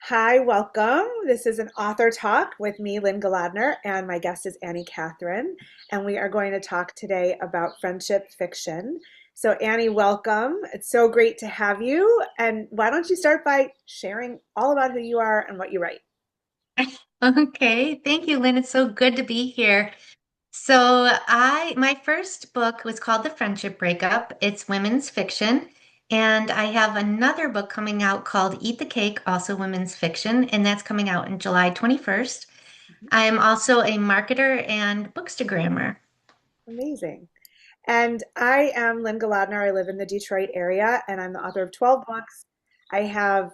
Hi, welcome. This is an author talk with me, Lynne Golodner, and my guest is Annie Cathryn. And we are going to talk today about friendship fiction. So, Annie, welcome. It's so great to have you. And why don't you start by sharing all about who you are and what you write? Okay, thank you, Lynn. It's so good to be here. My first book was called The Friendship Breakup. It's women's fiction. And I have another book coming out called Eat the Cake, also women's fiction, and that's coming out in July 21st. I'm also a marketer and bookstagrammer. Amazing. And I am Lynne Golodner. I live in the Detroit area, and I'm the author of 12 books. I have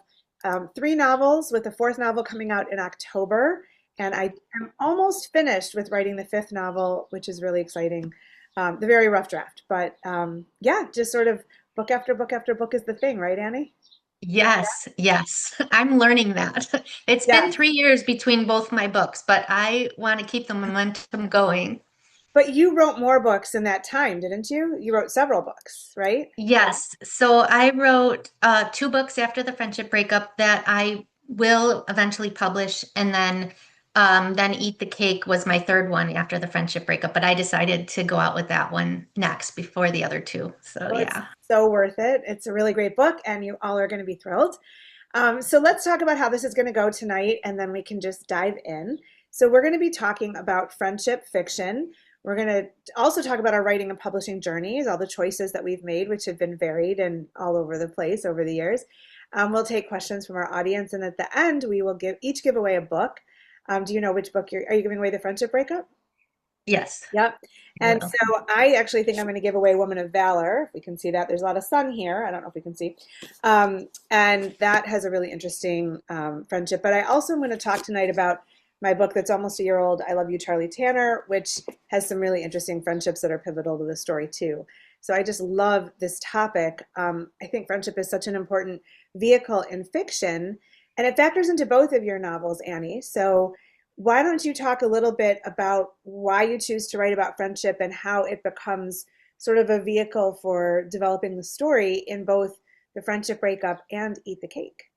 three novels, with the fourth novel coming out in October. And I am almost finished with writing the fifth novel, which is really exciting. The very rough draft. But yeah, just sort of book after book after book is the thing, right, Annie? Yes, yes, I'm learning that. It's been Yes. 3 years between both my books, but I want to keep the momentum going. But you wrote more books in that time, didn't you? You wrote several books, right? Yes. So I wrote two books after the friendship breakup that I will eventually publish, and then Eat the Cake was my third one after the friendship breakup. But I decided to go out with that one next before the other two. So Well, it's yeah. so worth it. It's a really great book, and you all are going to be thrilled. So let's talk about how this is going to go tonight, and then we can just dive in. So we're going to be talking about friendship fiction. We're going to also talk about our writing and publishing journeys, all the choices that we've made, which have been varied and all over the place over the years. We'll take questions from our audience, and at the end, we will give away a book. Do you know which book are you giving away? The Friendship Breakup? Yes. Yep. I And will. so I actually think I'm going to give away Woman of Valor. If we can see that, there's a lot of sun here. I don't know if we can see. And that has a really interesting friendship. But I also am going to talk tonight about my book that's almost a year old, I Love You, Charlie Tanner, which has some really interesting friendships that are pivotal to the story, too. So I just love this topic. I think friendship is such an important vehicle in fiction, and it factors into both of your novels, Annie. So why don't you talk a little bit about why you choose to write about friendship and how it becomes sort of a vehicle for developing the story in both the friendship breakup and Eat the Cake?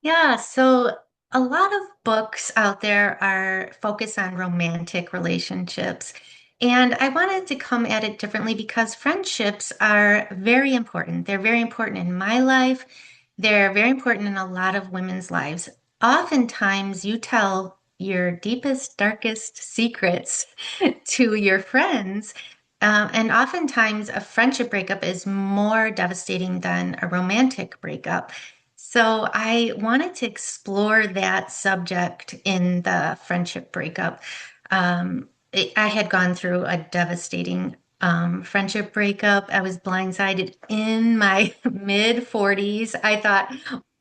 Yeah, so a lot of books out there are focused on romantic relationships. And I wanted to come at it differently because friendships are very important. They're very important in my life. They're very important in a lot of women's lives. Oftentimes, you tell your deepest, darkest secrets to your friends. And oftentimes, a friendship breakup is more devastating than a romantic breakup. So I wanted to explore that subject in the friendship breakup. I had gone through a devastating friendship breakup. I was blindsided in my mid 40s. I thought,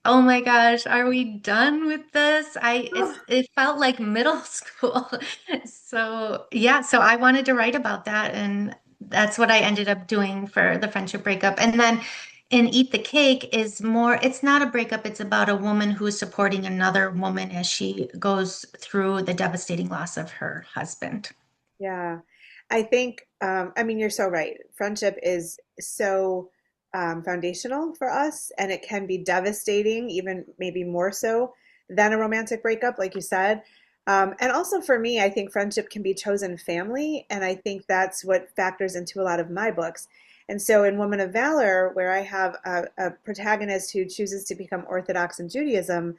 oh my gosh, are we done with this? It felt like middle school. So yeah, so I wanted to write about that, and that's what I ended up doing for the friendship breakup. And then and Eat the Cake is more, it's not a breakup, it's about a woman who is supporting another woman as she goes through the devastating loss of her husband. Yeah, I think, I mean, you're so right. Friendship is so foundational for us, and it can be devastating, even maybe more so than a romantic breakup, like you said. And also for me, I think friendship can be chosen family, and I think that's what factors into a lot of my books. And so in Woman of Valor, where I have a protagonist who chooses to become Orthodox in Judaism,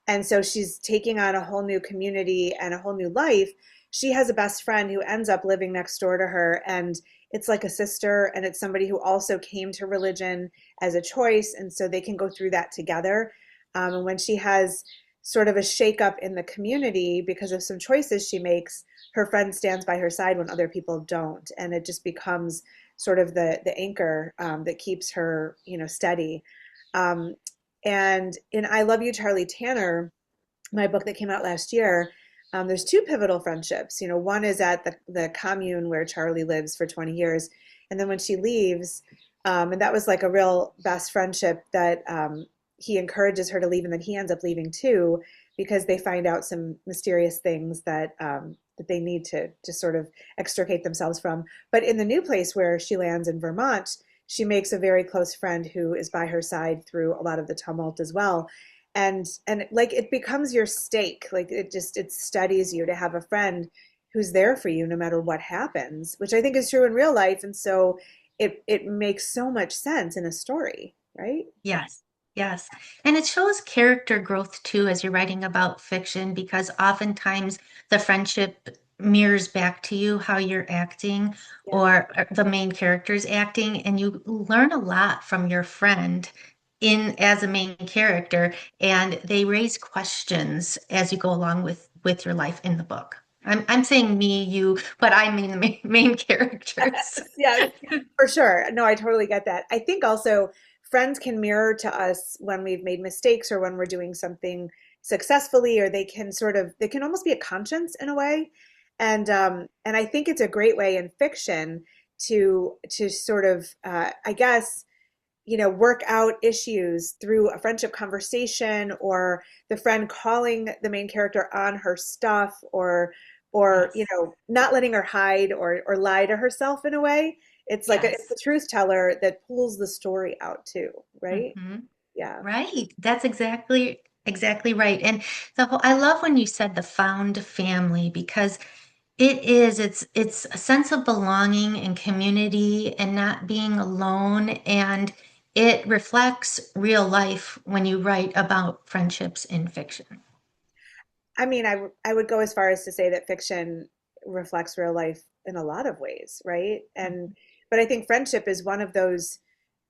and so she's taking on a whole new community and a whole new life. She has a best friend who ends up living next door to her, and it's like a sister, and it's somebody who also came to religion as a choice, and so they can go through that together. And when she has sort of a shakeup in the community because of some choices she makes, her friend stands by her side when other people don't, and it just becomes sort of the anchor that keeps her, steady. Um, and in I Love You, Charlie Tanner, my book that came out last year, there's two pivotal friendships. One is at the commune where Charlie lives for 20 years. And then when she leaves, and that was like a real best friendship that he encourages her to leave, and then he ends up leaving too because they find out some mysterious things that they need to sort of extricate themselves from. But in the new place where she lands in Vermont, she makes a very close friend who is by her side through a lot of the tumult as well. And like it becomes your stake. Like it steadies you to have a friend who's there for you no matter what happens, which I think is true in real life. And so it makes so much sense in a story, right? Yes, yes. And it shows character growth too as you're writing about fiction, because oftentimes the friendship mirrors back to you how you're acting Yeah. or the main character's acting, and you learn a lot from your friend in as a main character, and they raise questions as you go along with your life in the book. I'm saying me, you, but I mean the main characters. Yes, for sure. No, I totally get that. I think also friends can mirror to us when we've made mistakes or when we're doing something successfully, or they can almost be a conscience in a way. And I think it's a great way in fiction to sort of I guess work out issues through a friendship conversation or the friend calling the main character on her stuff or Yes, not letting her hide or lie to herself in a way. It's like it's yes. a truth teller that pulls the story out too, right? Hmm. Yeah. Right. That's exactly right. And the whole I love when you said the found family because it's a sense of belonging and community and not being alone. And it reflects real life when you write about friendships in fiction. I mean, I would go as far as to say that fiction reflects real life in a lot of ways, right? But I think friendship is one of those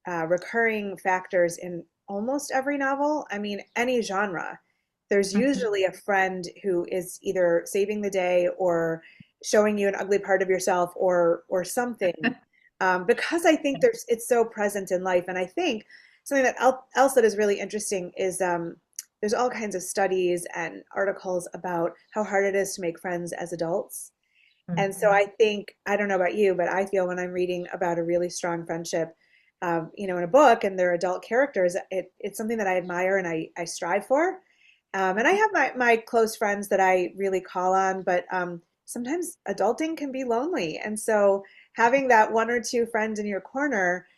recurring factors in almost every novel. I mean, any genre. There's Mhm. usually a friend who is either saving the day or showing you an ugly part of yourself or something. Because I think it's so present in life, and I think something that else that is really interesting is there's all kinds of studies and articles about how hard it is to make friends as adults. And so Mhm. I think, I don't know about you, but I feel when I'm reading about a really strong friendship, in a book and they're adult characters, it's something that I admire and I strive for. And I have my close friends that I really call on, but sometimes adulting can be lonely. And so having that one or two friends in your corner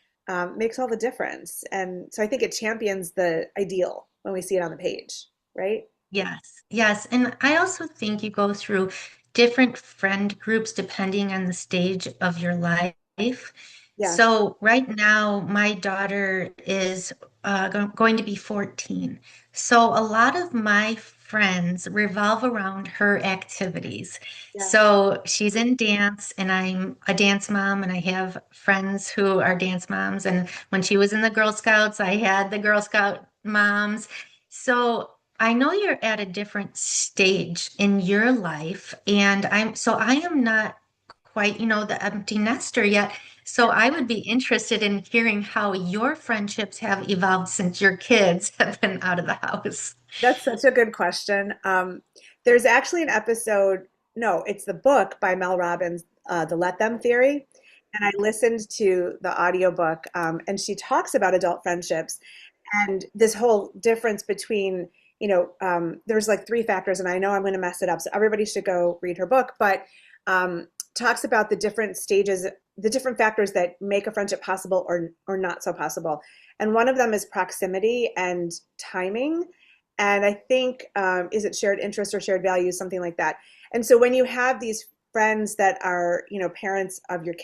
makes all the difference. And so I think it champions the ideal when we see it on the page, right? Yes, yes. And I also think you go through different friend groups depending on the stage of your life. Yes. So right now, my daughter is going to be 14. So a lot of my friends revolve around her activities. Yeah. So she's in dance, and I'm a dance mom, and I have friends who are dance moms. And when she was in the Girl Scouts, I had the Girl Scout moms. So I know you're at a different stage in your life, and I am not quite, the empty nester yet. So I would be interested in hearing how your friendships have evolved since your kids have been out of the house. That's such a good question. There's actually an episode, no, it's the book by Mel Robbins, The Let Them Theory. And I listened to the audiobook, and she talks about adult friendships and this whole difference between, there's like three factors, and I know I'm going to mess it up, so everybody should go read her book, but um, talks about the different stages, the different factors that make a friendship possible or not so possible. And one of them is proximity and timing. And I think is it shared interests or shared values, something like that. And so when you have these friends that are, parents of your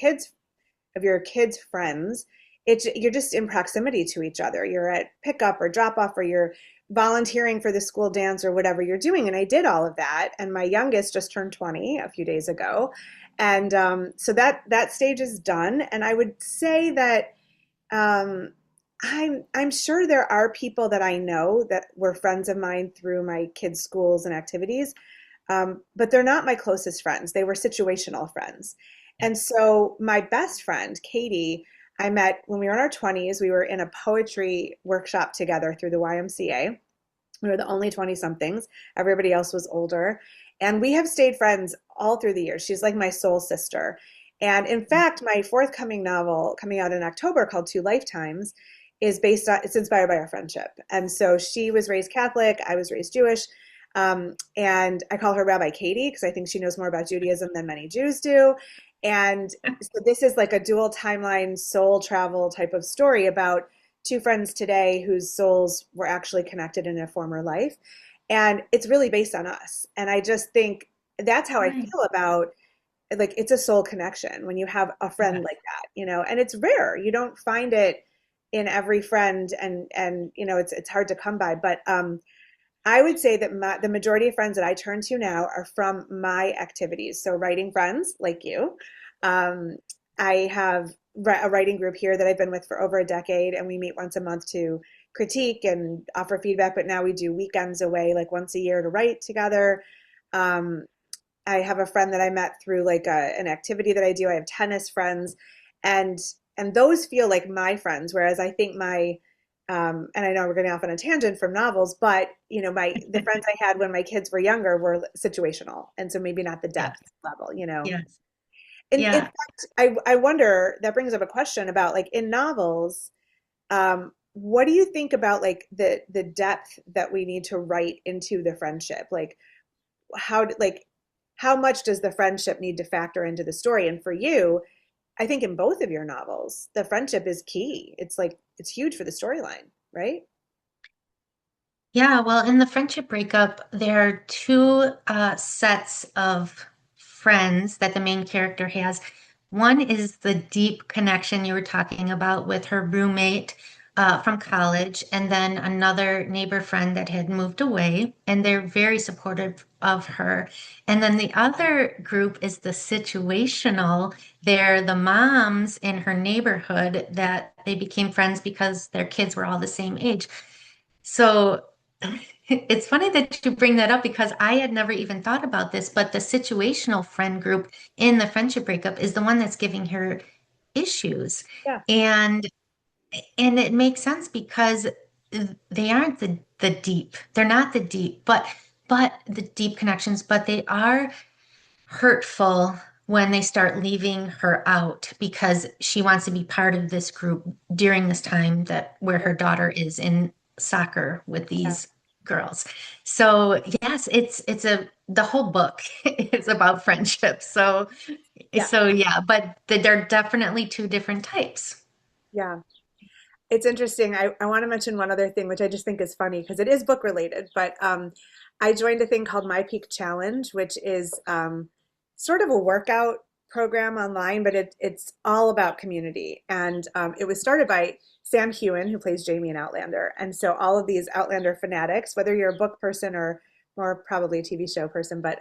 kids' friends, you're just in proximity to each other. You're at pickup or drop off, or you're volunteering for the school dance or whatever you're doing. And I did all of that. And my youngest just turned 20 a few days ago, and so that stage is done. And I would say that um, I'm sure there are people that I know that were friends of mine through my kids' schools and activities, but they're not my closest friends. They were situational friends. And so my best friend, Katie, I met when we were in our 20s. We were in a poetry workshop together through the YMCA. We were the only 20 somethings. Everybody else was older. And we have stayed friends all through the years. She's like my soul sister. And in fact, my forthcoming novel coming out in October called Two Lifetimes it's inspired by our friendship. And so she was raised Catholic, I was raised Jewish. And I call her Rabbi Katie because I think she knows more about Judaism than many Jews do. And so this is like a dual timeline soul travel type of story about two friends today whose souls were actually connected in a former life. And it's really based on us. And I just think that's how I Right. feel about, like, it's a soul connection when you have a friend Yes. like that, and it's rare. You don't find it in every friend, and it's hard to come by. But I would say that the majority of friends that I turn to now are from my activities. So writing friends like you. Um, I have a writing group here that I've been with for over a decade, and we meet once a month to critique and offer feedback. But now we do weekends away, like once a year, to write together. Um, I have a friend that I met through like an activity that I do. I have tennis friends, and those feel like my friends. Whereas I think my and I know we're getting off on a tangent from novels, but the friends I had when my kids were younger were situational, and so maybe not the Yes. depth level. Yes. In Yeah. fact, I wonder, that brings up a question about, like, in novels, what do you think about, like, the depth that we need to write into the friendship? Like, like, how much does the friendship need to factor into the story? And for you, I think in both of your novels, the friendship is key. It's like it's huge for the storyline, right? Yeah, well, in the friendship breakup, there are two sets of friends that the main character has. One is the deep connection you were talking about with her roommate from college, and then another neighbor friend that had moved away, and they're very supportive of her. And then the other group is the situational. They're the moms in her neighborhood that they became friends because their kids were all the same age. So it's funny that you bring that up because I had never even thought about this, but the situational friend group in the friendship breakup is the one that's giving her issues. Yeah, And it makes sense because they aren't the deep. They're not the deep, but the deep connections, but they are hurtful when they start leaving her out because she wants to be part of this group during this time that where her daughter is in soccer with yeah, these girls. So yes, it's a the whole book is about friendship. So yeah, so yeah, but they're definitely two different types. yeah. It's interesting. I want to mention one other thing, which I just think is funny because it is book related, but I joined a thing called My Peak Challenge, which is sort of a workout program online, but it's all about community. And it was started by Sam Hewen, who plays Jamie in Outlander. And so all of these Outlander fanatics, whether you're a book person or more probably a TV show person, but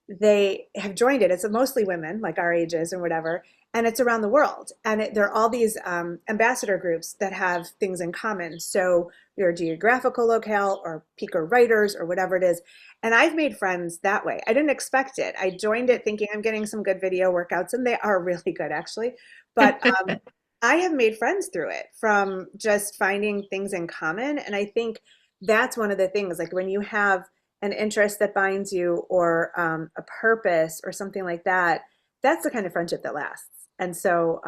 they have joined it. It's mostly women, like our ages and whatever, and it's around the world. And there are all these ambassador groups that have things in common. So you're a geographical locale or peaker writers or whatever it is. And I've made friends that way. I didn't expect it. I joined it thinking I'm getting some good video workouts, and they are really good, actually. But I have made friends through it from just finding things in common. And I think that's one of the things, like when you have an interest that binds you, or a purpose or something like that, that's the kind of friendship that lasts. And so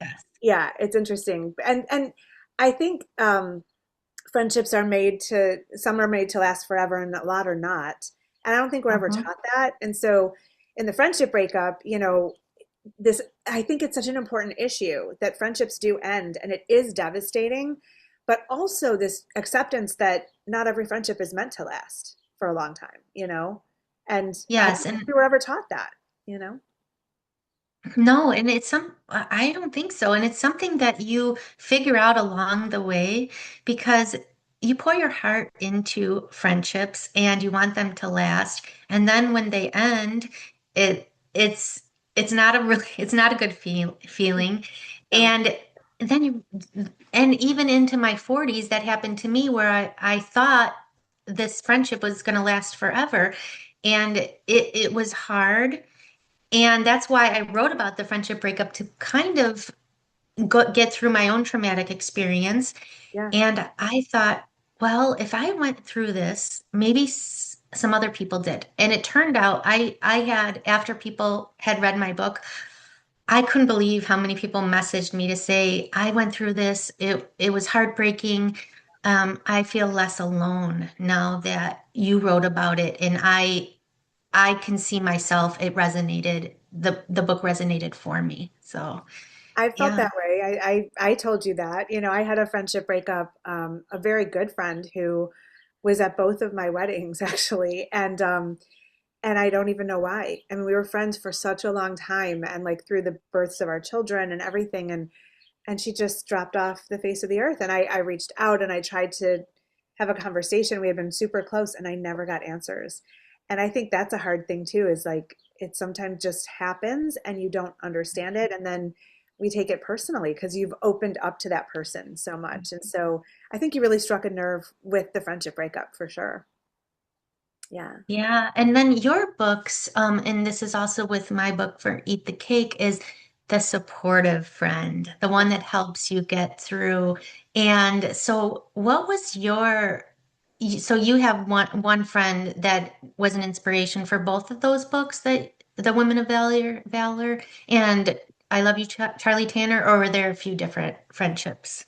Yes. yeah, it's interesting. And I think friendships are made to, some are made to last forever and a lot are not. And I don't think we're ever Mhm. taught that. And so in the friendship breakup, this, I think it's such an important issue that friendships do end, and it is devastating, but also this acceptance that not every friendship is meant to last for a long time. And I don't Yes, think and we were ever taught that. no, and it's I don't think so. And it's something that you figure out along the way because you pour your heart into friendships and you want them to last. And then when they end, it's not a really it's not a good feeling. No. And then you and even into my 40s, that happened to me where I thought this friendship was going to last forever. And it was hard and that's why I wrote about the friendship breakup to kind of get through my own traumatic experience. Yeah. And I thought, well, if I went through this, maybe some other people did. And it turned out I had, after people had read my book, I couldn't believe how many people messaged me to say, I went through this. It was heartbreaking. I feel less alone now that you wrote about it. And I can see myself, it resonated the book resonated for me. So I felt yeah. that way. I told you that. You know, I had a friendship breakup, a very good friend who was at both of my weddings actually, and I don't even know why. I mean, we were friends for such a long time, and like through the births of our children and everything, and she just dropped off the face of the earth. And I reached out and I tried to have a conversation. We had been super close, and I never got answers. And I think that's a hard thing too, is like it sometimes just happens and you don't understand it, and then we take it personally because you've opened up to that person so much. And so I think you really struck a nerve with the friendship breakup for sure. Yeah. Yeah, and then your books, and this is also with my book for Eat the Cake, is the supportive friend, the one that helps you get through. And so, what was so you have one friend that was an inspiration for both of those books, that the Women of Valor, and I Love You, Charlie Tanner, or were there a few different friendships?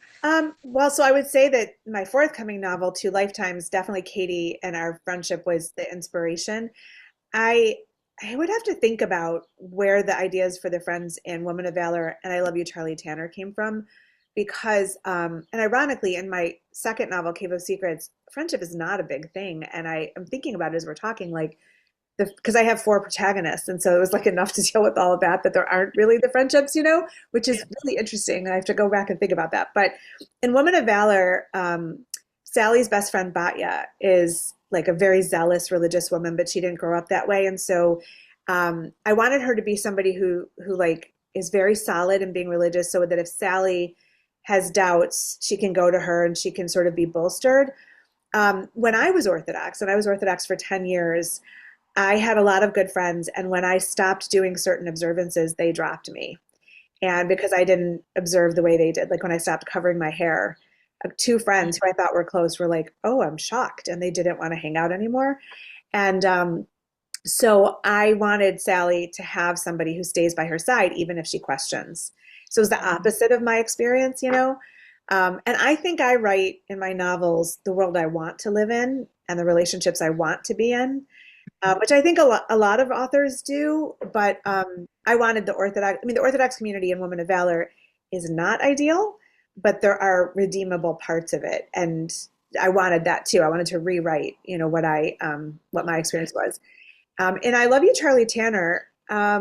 Well, so I would say that my forthcoming novel, Two Lifetimes, definitely Katie and our friendship was the inspiration. I I would have to think about where the ideas for the friends in Woman of Valor and I Love You, Charlie Tanner came from, because and ironically, in my second novel, Cave of Secrets, friendship is not a big thing, and I am thinking about it as we're talking, like because I have four protagonists, and so it was like enough to deal with all of that that there aren't really the friendships, which is really interesting. I have to go back and think about that. But in Woman of Valor, Sally's best friend Batya is like a very zealous religious woman, but she didn't grow up that way, and so I wanted her to be somebody who like is very solid in being religious, so that if Sally has doubts, she can go to her and she can sort of be bolstered. When I was Orthodox, and I was Orthodox for 10 years, I had a lot of good friends, and when I stopped doing certain observances, they dropped me. And because I didn't observe the way they did, like when I stopped covering my hair, two friends who I thought were close were like, "Oh, I'm shocked," and they didn't want to hang out anymore. And so I wanted Sally to have somebody who stays by her side, even if she questions. So it was the opposite of my experience. And I think I write in my novels the world I want to live in and the relationships I want to be in, which I think a lot of authors do. But I wanted the Orthodox community in Women of Valor is not ideal, but there are redeemable parts of it. And I wanted that too. I wanted to rewrite, what my experience was. And I Love You, Charlie Tanner. I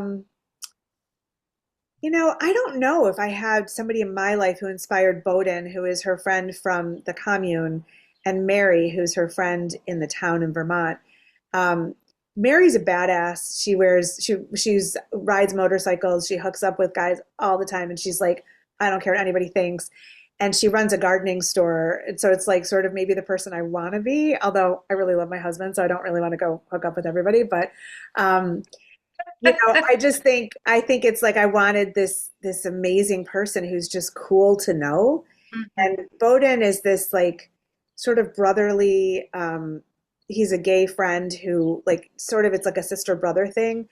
don't know if I had somebody in my life who inspired Bowden, who is her friend from the commune, and Mary, who's her friend in the town in Vermont. Um, Mary's a badass. She's rides motorcycles. She hooks up with guys all the time, and she's like, I don't care what anybody thinks. And she runs a gardening store, and so it's like sort of maybe the person I want to be. Although I really love my husband, so I don't really want to go hook up with everybody. But um, I think it's like I wanted this amazing person who's just cool to know. Mhm. And Bowden is this like sort of brotherly, he's a gay friend who like sort of it's like a sister brother thing.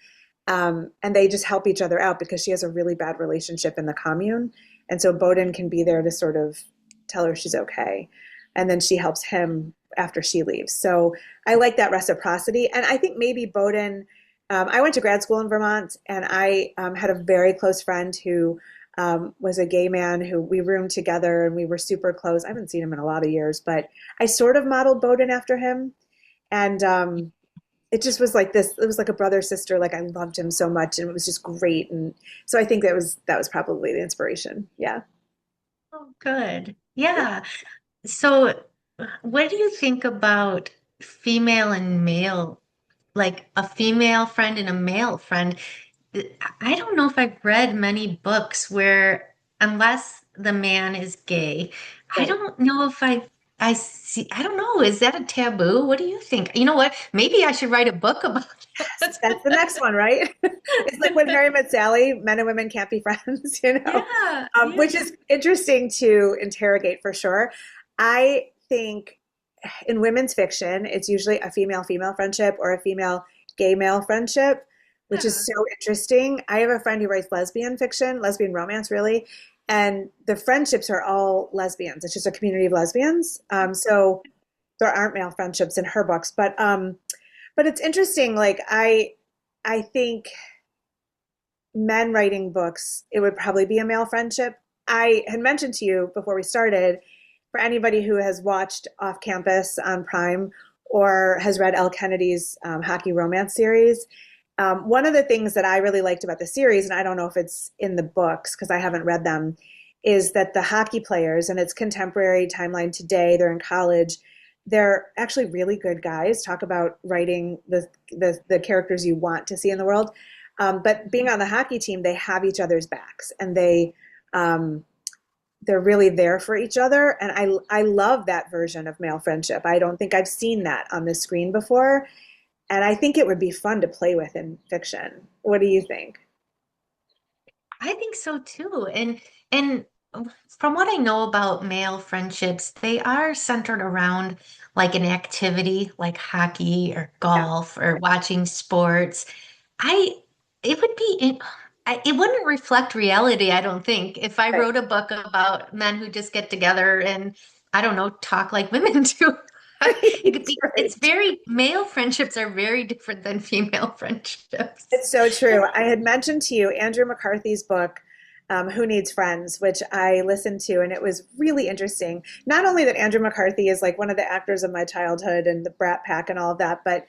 And they just help each other out because she has a really bad relationship in the commune. And so Bowden can be there to sort of tell her she's okay. And then she helps him after she leaves. So I like that reciprocity. And I think maybe Bowden, I went to grad school in Vermont, and I had a very close friend who was a gay man who we roomed together and we were super close. I haven't seen him in a lot of years, but I sort of modeled Bowden after him. And it just was like this, it was like a brother sister. Like I loved him so much and it was just great. And so I think that was probably the inspiration. Yeah. Oh, good. Yeah. So, what do you think about female and male, like a female friend and a male friend? I don't know if I've read many books where, unless the man is gay, I Right. don't know if I see, I don't know, is that a taboo? What do you think? You know what? Maybe I should write a book about That's the next one, right? It's like when Harry met Sally, men and women can't be friends, Yeah, which yeah. is interesting to interrogate for sure. I think in women's fiction, it's usually a female-female friendship or a female gay-male friendship, which is Yeah. so interesting. I have a friend who writes lesbian fiction, lesbian romance, really, and the friendships are all lesbians. It's just a community of lesbians. So there aren't male friendships in her books, but it's interesting. Like I think men writing books, it would probably be a male friendship. I had mentioned to you before we started, for anybody who has watched Off Campus on Prime or has read Elle Kennedy's hockey romance series, one of the things that I really liked about the series, and I don't know if it's in the books because I haven't read them, is that the hockey players, and it's contemporary timeline today, they're in college, they're actually really good guys. Talk about writing the characters you want to see in the world. But being on the hockey team, they have each other's backs, and um, they're really there for each other. And I love that version of male friendship. I don't think I've seen that on the screen before, and I think it would be fun to play with in fiction. What do you think? I think so too. And from what I know about male friendships, they are centered around like an activity like hockey or Yeah, golf or watching sports. I it would be it wouldn't reflect reality, I don't think, if I right. wrote a book about men who just get together and I don't know, talk like women do. It could Right, be, it's right. very, male friendships are very different than female friendships. It's so true. I had mentioned to you Andrew McCarthy's book, Who Needs Friends, which I listened to, and it was really interesting. Not only that Andrew McCarthy is like one of the actors of my childhood and the Brat Pack and all of that, but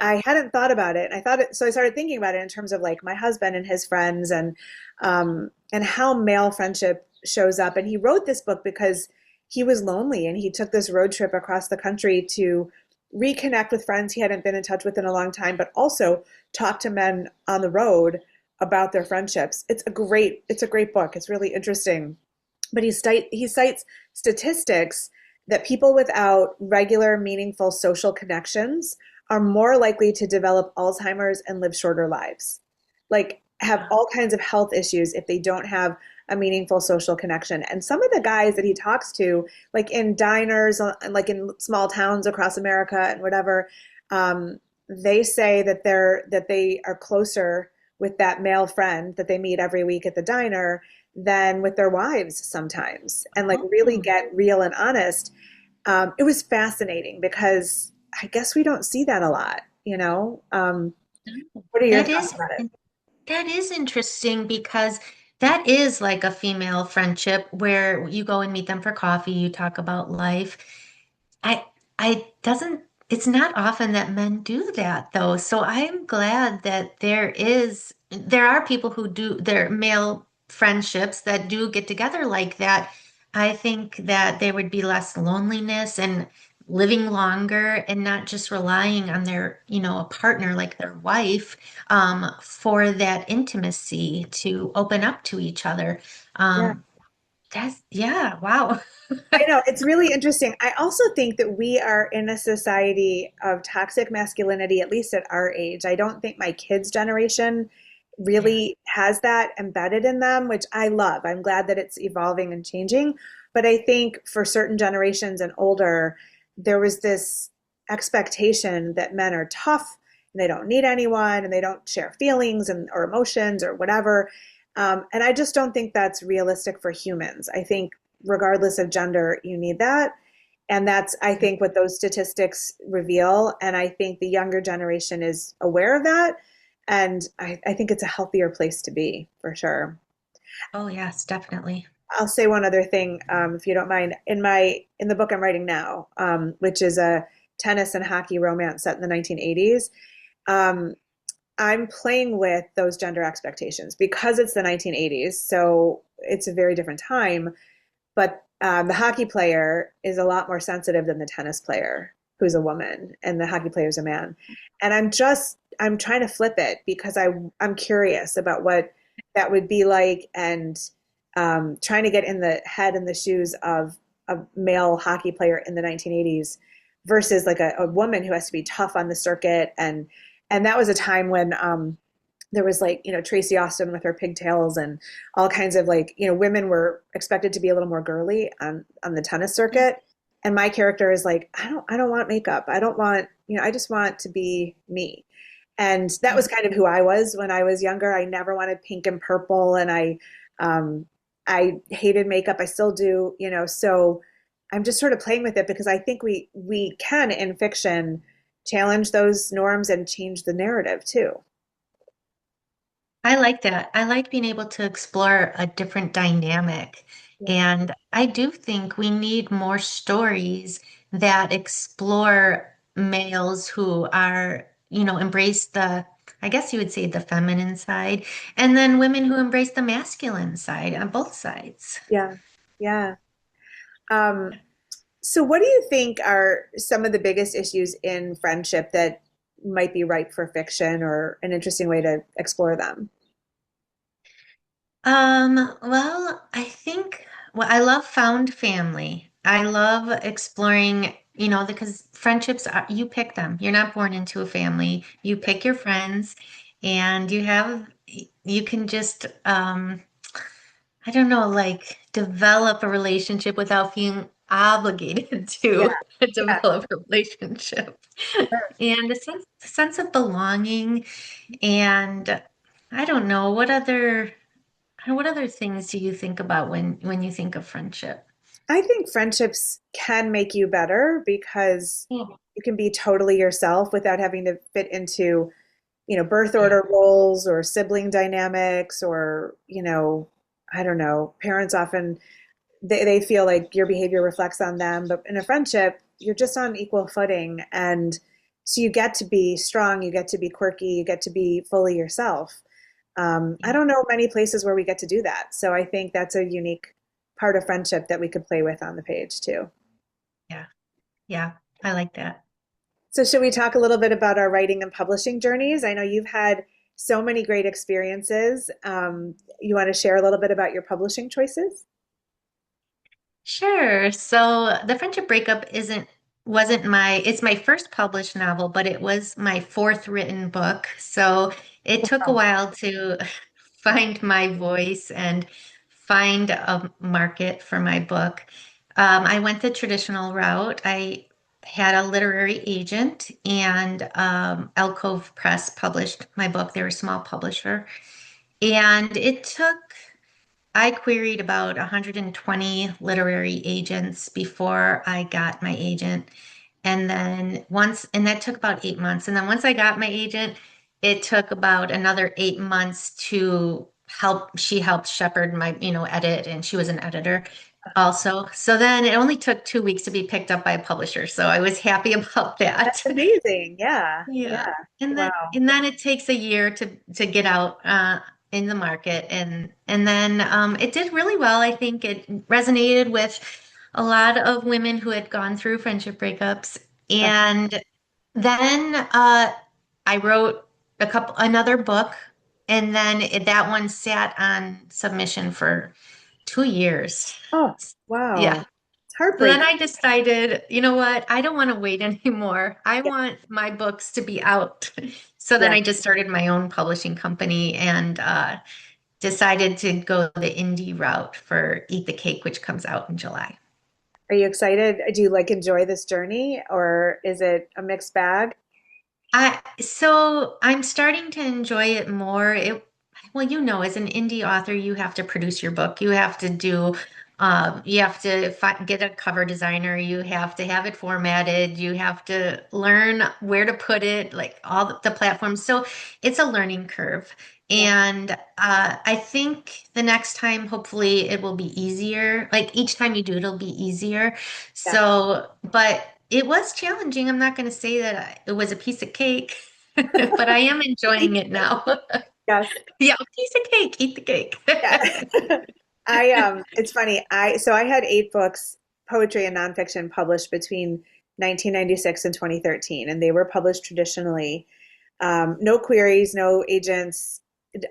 I hadn't thought about it. I thought it, so I started thinking about it in terms of like my husband and his friends and how male friendship shows up. And he wrote this book because he was lonely and he took this road trip across the country to reconnect with friends he hadn't been in touch with in a long time, but also talk to men on the road about their friendships. It's a great book. It's really interesting. But he cites statistics that people without regular, meaningful social connections are more likely to develop Alzheimer's and live shorter lives. Like have all kinds of health issues if they don't have a meaningful social connection. And some of the guys that he talks to, like in diners, like in small towns across America and whatever, they say that they are closer with that male friend that they meet every week at the diner than with their wives sometimes, and like really Oh. get real and honest. It was fascinating because I guess we don't see that a lot, you know? What are your That thoughts is about it? that is interesting because that is like a female friendship where you go and meet them for coffee, you talk about life. I I doesn't it's not often that men do that though. So I'm glad that there are people who do their male friendships that do get together like that. I think that there would be less loneliness and living longer and not just relying on their, a partner like their wife, for that intimacy to open up to each other. Yeah. Yeah, wow. I know, it's really interesting. I also think that we are in a society of toxic masculinity, at least at our age. I don't think my kids' generation Yes. really has that embedded in them, which I love. I'm glad that it's evolving and changing. But I think for certain generations and older, there was this expectation that men are tough and they don't need anyone and they don't share feelings and or emotions or whatever. And I just don't think that's realistic for humans. I think regardless of gender, you need that. And that's, I think, what those statistics reveal. And I think the younger generation is aware of that. And I think it's a healthier place to be for sure. Oh, yes, definitely. I'll say one other thing, if you don't mind. In the book I'm writing now, which is a tennis and hockey romance set in the 1980s, um, I'm playing with those gender expectations because it's the 1980s, so it's a very different time. But the hockey player is a lot more sensitive than the tennis player, who's a woman, and the hockey player is a man. And I'm trying to flip it because I'm curious about what that would be like, and trying to get in the head and the shoes of a male hockey player in the 1980s versus like a woman who has to be tough on the circuit, and that was a time when there was like, Tracy Austin with her pigtails and all kinds of like, women were expected to be a little more girly on the tennis circuit. And my character is like, I don't want makeup. I don't want, I just want to be me. And that was kind of who I was when I was younger. I never wanted pink and purple, and I hated makeup. I still do, so I'm just sort of playing with it because I think we can in fiction challenge those norms and change the narrative too. I like that. I like being able to explore a different dynamic. Yeah. And I do think we need more stories that explore males who are, embrace I guess you would say the feminine side, and then women who embrace the masculine side on both sides. Yeah. Yeah. Um, so what do you think are some of the biggest issues in friendship that might be ripe for fiction or an interesting way to explore them? Well, I think, well, I love found family. I love exploring, because friendships are, you pick them. You're not born into a family. You pick your friends and you can just, I don't know, like develop a relationship without being obligated Yeah. to Yeah. develop a relationship. Sure. And the sense of belonging and I don't know, what other things do you think about when you think of friendship? I think friendships can make you better because Yeah. you can be totally yourself without having to fit into, birth Yeah. order roles or sibling dynamics or, I don't know. Parents often they feel like your behavior reflects on them, but in a friendship, you're just on equal footing. And so you get to be strong, you get to be quirky, you get to be fully yourself. I don't know many places where we get to do that. So I think that's a unique part of friendship that we could play with on the page too. Yeah. Yeah. I like that. So should we talk a little bit about our writing and publishing journeys? I know you've had so many great experiences. You want to share a little bit about your publishing choices? Sure. So The Friendship Breakup wasn't it's my first published novel, but it was my fourth written book. So it took a Oh, while to find my voice and find a market for my book. I went the traditional route. I had a literary agent, and Alcove Press published my book. They're a small publisher. And I queried about 120 literary agents before I got my agent. And that took about 8 months. And then once I got my agent, it took about another 8 months she helped shepherd my, edit, and she was an editor also. So then it only took 2 weeks to be picked up by a publisher. So I was happy about that's that. amazing. Yeah. Yeah. Yeah. And then Wow. and then it takes a year to get out in the market, and then it did really well. I think it resonated with a lot of women who had gone through friendship breakups. And then I wrote another book, and then that one sat on submission for 2 years. Oh, Yeah. wow. It's So then heartbreaking. I decided, you know what? I don't want to wait anymore. I Yeah. want my books to be out. So then Yeah. I just started my own publishing company and decided to go the indie route for Eat the Cake, which comes out in July. Are you excited? Do you like enjoy this journey or is it a mixed bag? So I'm starting to enjoy it more. Well, as an indie author, you have to produce your book. You have to get a cover designer. You have to have it formatted. You have to learn where to put it, like all the platforms. So it's a learning curve. Yeah. And I think the next time, hopefully, it will be easier. Like each time you do it, it'll be easier. Yeah. So, but it was challenging. I'm not going to say that it was a piece of cake, but I am enjoying it now. Yes. Yeah, a piece of cake, eat the cake. Yeah. It's funny. I had 8 books, poetry and nonfiction published between 1996 and 2013, and they were published traditionally. No queries, no agents.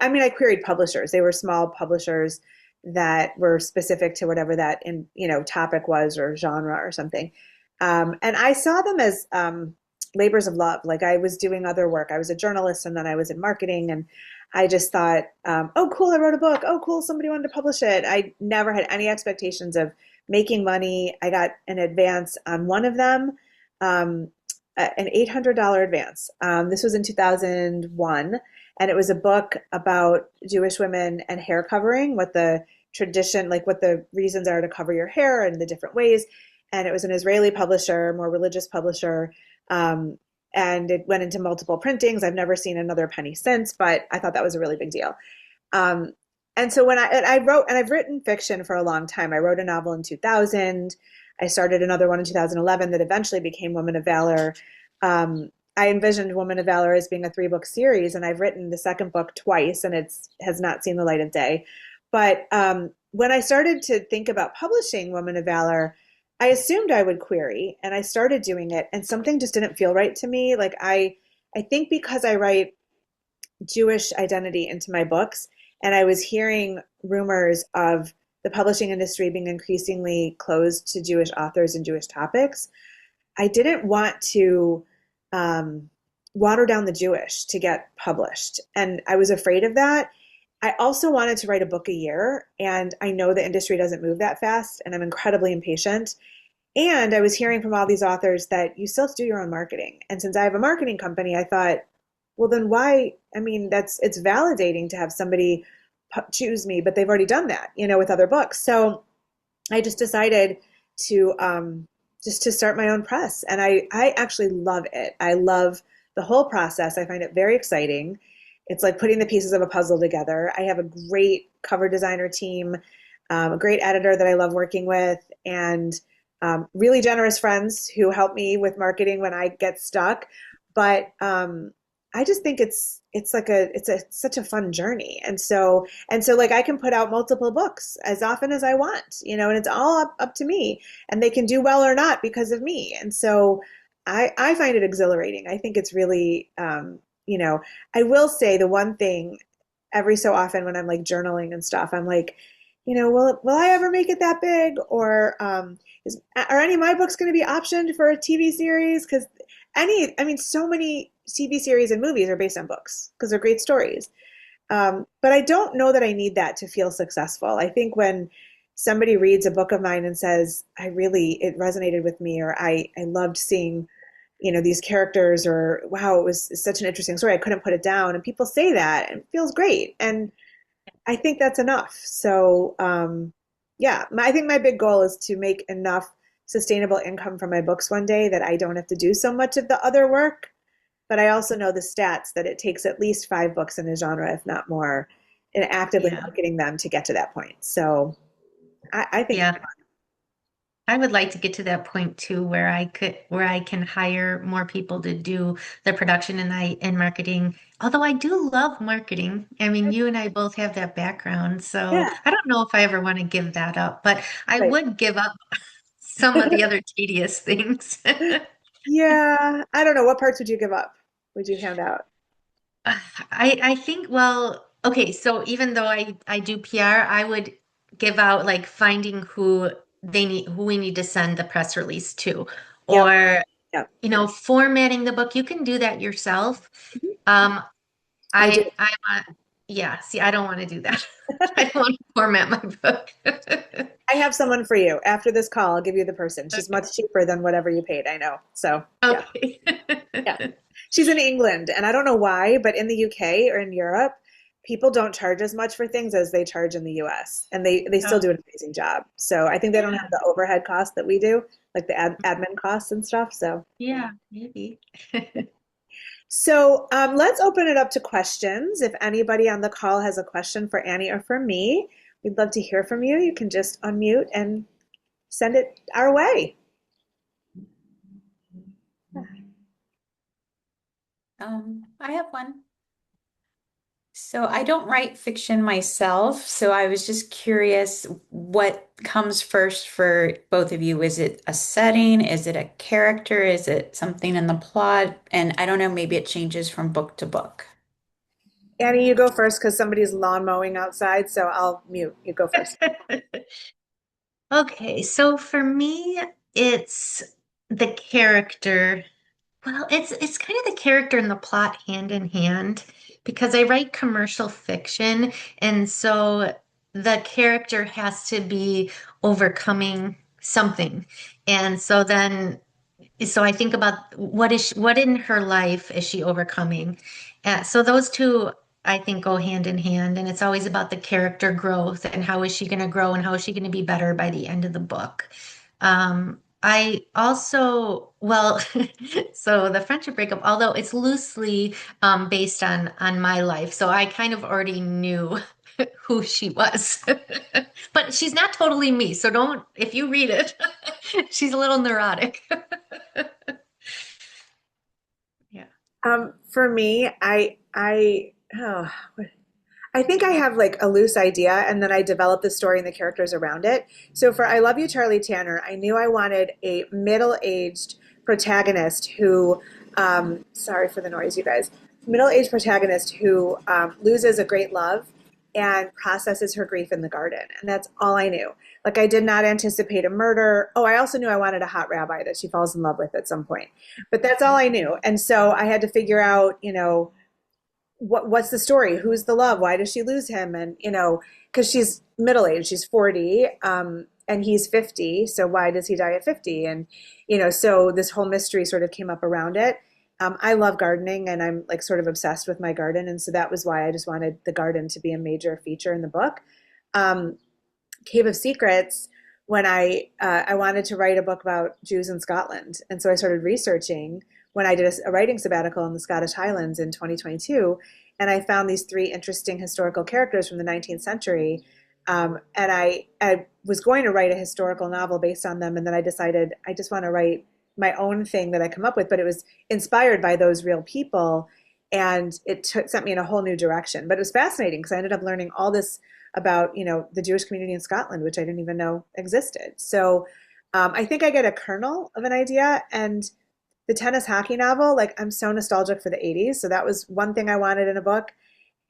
I mean, I queried publishers. They were small publishers that were specific to whatever that topic was or genre or something. And I saw them as labors of love. Like I was doing other work. I was a journalist and then I was in marketing, and I just thought, oh, cool, I wrote a book. Oh, cool, somebody wanted to publish it. I never had any expectations of making money. I got an advance on one of them, um, an $800 advance. This was in 2001, and it was a book about Jewish women and hair covering, what the tradition, like what the reasons are to cover your hair and the different ways. And it was an Israeli publisher, more religious publisher. Um, and it went into multiple printings. I've never seen another penny since, but I thought that was a really big deal. Um, and so and I wrote, and I've written fiction for a long time. I wrote a novel in 2000. I started another one in 2011 that eventually became Woman of Valor. I envisioned Woman of Valor as being a 3-book series, and I've written the second book twice, and it's has not seen the light of day. But when I started to think about publishing Woman of Valor, I assumed I would query, and I started doing it, and something just didn't feel right to me. Like I think because I write Jewish identity into my books, and I was hearing rumors of the publishing industry being increasingly closed to Jewish authors and Jewish topics. I didn't want to um, water down the Jewish to get published, and I was afraid of that. I also wanted to write a book a year, and I know the industry doesn't move that fast, and I'm incredibly impatient. And I was hearing from all these authors that you still have to do your own marketing. And since I have a marketing company, I thought, well, then why? I mean, it's validating to have somebody choose me, but they've already done that, with other books. So I just decided to just to start my own press, and I actually love it. I love the whole process. I find it very exciting. It's like putting the pieces of a puzzle together. I have a great cover designer team, a great editor that I love working with, and really generous friends who help me with marketing when I get stuck. But I just think it's like such a fun journey, and so like I can put out multiple books as often as I want, and it's all up to me, and they can do well or not because of me, and so I find it exhilarating. I think it's really I will say the one thing every so often when I'm like journaling and stuff, I'm like, will I ever make it that big? Or are any of my books going to be optioned for a TV series? Because I mean, so many TV series and movies are based on books because they're great stories. But I don't know that I need that to feel successful. I think when somebody reads a book of mine and says, it resonated with me, or I loved seeing, these characters, or wow, it was such an interesting story. I couldn't put it down. And people say that and it feels great. And I think that's enough. So, yeah, I think my big goal is to make enough sustainable income from my books one day that I don't have to do so much of the other work. But I also know the stats that it takes at least 5 books in a genre, if not more, and actively Yeah. marketing them to get to that point. So I think Yeah. I would like to get to that point too, where I can hire more people to do the production and marketing. Although I do love marketing. I mean, you and I both have that background, so yeah, I don't know if I ever want to give that up, but I right. would give up some of the other tedious things. Yeah, I don't know. What parts would you give up? Would you hand out? I think, well, okay, so even though I do PR, I would give out like finding who we need to send the press release to, Yep, or yep. formatting the book. You can do that yourself. Mhm. Um, I do. I want, yeah, see, I don't want to do that. I don't want to format my book. I have someone for you. After this call, I'll give you the person. She's Okay. much cheaper than whatever you paid. I know. So, yeah. Okay. Yeah. She's in England, and I don't know why, but in the UK or in Europe, people don't charge as much for things as they charge in the US, and they still Oh, do an amazing job. So I think they don't yeah. have the overhead costs that we do, like the admin costs and stuff. So Yeah, maybe. let's open it up to questions. If anybody on the call has a question for Annie or for me, we'd love to hear from you. You can just unmute and send it our way. I have one. So I don't write fiction myself, so I was just curious what comes first for both of you. Is it a setting? Is it a character? Is it something in the plot? And I don't know, maybe it changes from book to book. Annie, you go first because somebody's lawn mowing outside, so I'll mute. You go first. Okay, so for me, it's the character. Well, it's kind of the character and the plot hand in hand because I write commercial fiction, and so the character has to be overcoming something. And so I think about what in her life is she overcoming? So those two I think go hand in hand, and it's always about the character growth and how is she going to grow and how is she going to be better by the end of the book. I also, well, so the friendship breakup, although it's loosely based on my life, so I kind of already knew who she was. But she's not totally me, so don't, if you read it, she's a little neurotic. Yeah. For me, I think I have like a loose idea and then I develop the story and the characters around it. So for I Love You, Charlie Tanner, I knew I wanted a middle-aged protagonist who, sorry for the noise, you guys, middle-aged protagonist who loses a great love and processes her grief in the garden. And that's all I knew. Like I did not anticipate a murder. Oh, I also knew I wanted a hot rabbi that she falls in love with at some point. But that's all I knew. And so I had to figure out, what's the story? Who's the love? Why does she lose him? And because she's middle aged, she's 40, and he's 50. So why does he die at 50? And so this whole mystery sort of came up around it. I love gardening, and I'm like sort of obsessed with my garden, and so that was why I just wanted the garden to be a major feature in the book. Um, Cave of Secrets, when I wanted to write a book about Jews in Scotland, and so I started researching when I did a writing sabbatical in the Scottish Highlands in 2022, and I found these three interesting historical characters from the 19th century. And I was going to write a historical novel based on them, and then I decided I just want to write my own thing that I come up with, but it was inspired by those real people, and sent me in a whole new direction. But it was fascinating because I ended up learning all this about the Jewish community in Scotland, which I didn't even know existed. So I think I get a kernel of an idea, and the tennis hockey novel, like I'm so nostalgic for the 80s. So that was one thing I wanted in a book.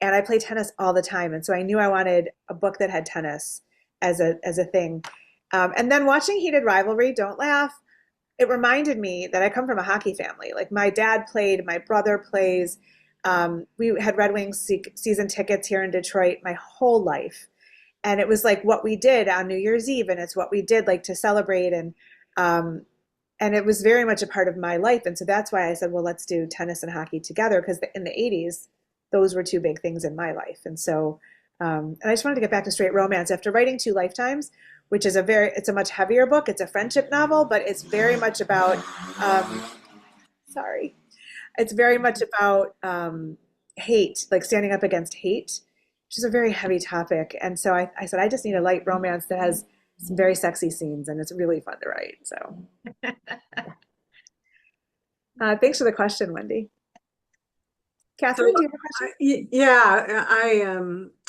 And I play tennis all the time. And so I knew I wanted a book that had tennis as a thing. And then watching Heated Rivalry, don't laugh, it reminded me that I come from a hockey family. Like my dad played, my brother plays. We had Red Wings season tickets here in Detroit my whole life. And it was like what we did on New Year's Eve. And it's what we did like to celebrate. And it was very much a part of my life. And so that's why I said, well, let's do tennis and hockey together. Because in the 80s, those were two big things in my life. And so, and I just wanted to get back to straight romance after writing Two Lifetimes, which is it's a much heavier book. It's a friendship novel, but it's very much about, um, sorry, it's very much about hate, like standing up against hate, which is a very heavy topic. And so I said, I just need a light romance that has some very sexy scenes, and it's really fun to write. So thanks for the question, Wendy. So Catherine, do you have a question? yeah,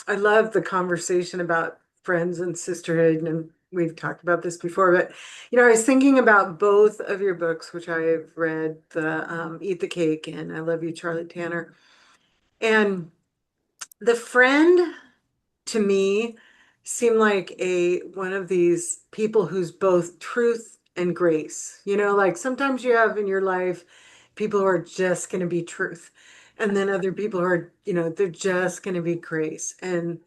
I love the conversation about friends and sisterhood, and we've talked about this before, but I was thinking about both of your books, which I've read, the Eat the Cake and I Love You, Charlie Tanner. And the friend to me seemed like one of these people who's both truth and grace. Like sometimes you have in your life people who are just going to be truth, and then other people who are, they're just going to be grace. And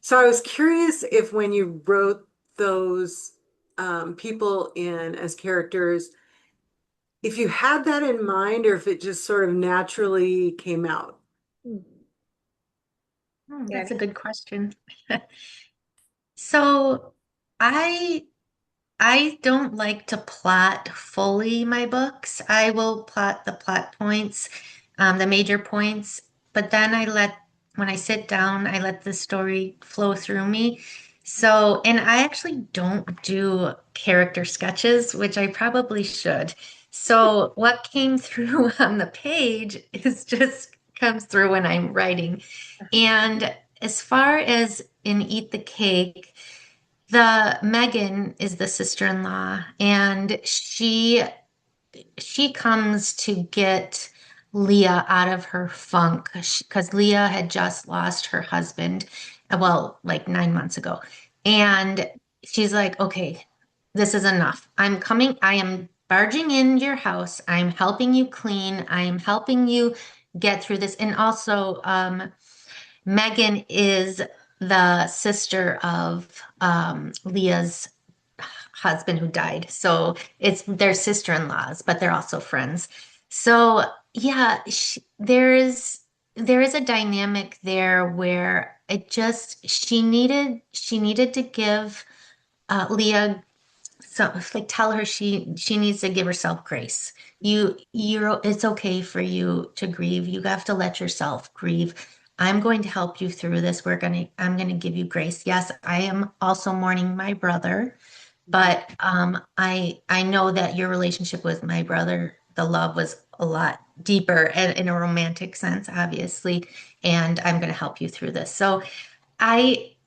so I was curious if when you wrote those people in as characters, if you had that in mind or if it just sort of naturally came out. That's a good question. So I I don't like to plot fully my books. I will plot the plot points, the major points, but then when I sit down, I let the story flow through me. So, and I actually don't do character sketches, which I probably should. So, what came through on the page is just comes through when I'm writing. And as far as in Eat the Cake, the Megan is the sister-in-law, and she comes to get Leah out of her funk because Leah had just lost her husband, well, like 9 months ago. And she's like, okay, this is enough. I am barging in your house. I'm helping you clean. I'm helping you get through this. And also, Megan is the sister of Leah's husband who died. So it's their sister-in-laws, but they're also friends. So yeah, there is a dynamic there where she needed to give Leah so it's like tell her she needs to give herself grace. It's okay for you to grieve. You have to let yourself grieve. I'm going to help you through this. I'm gonna give you grace. Yes, I am also mourning my brother, but I know that your relationship with my brother, the love was a lot deeper and in a romantic sense, obviously, and I'm going to help you through this. So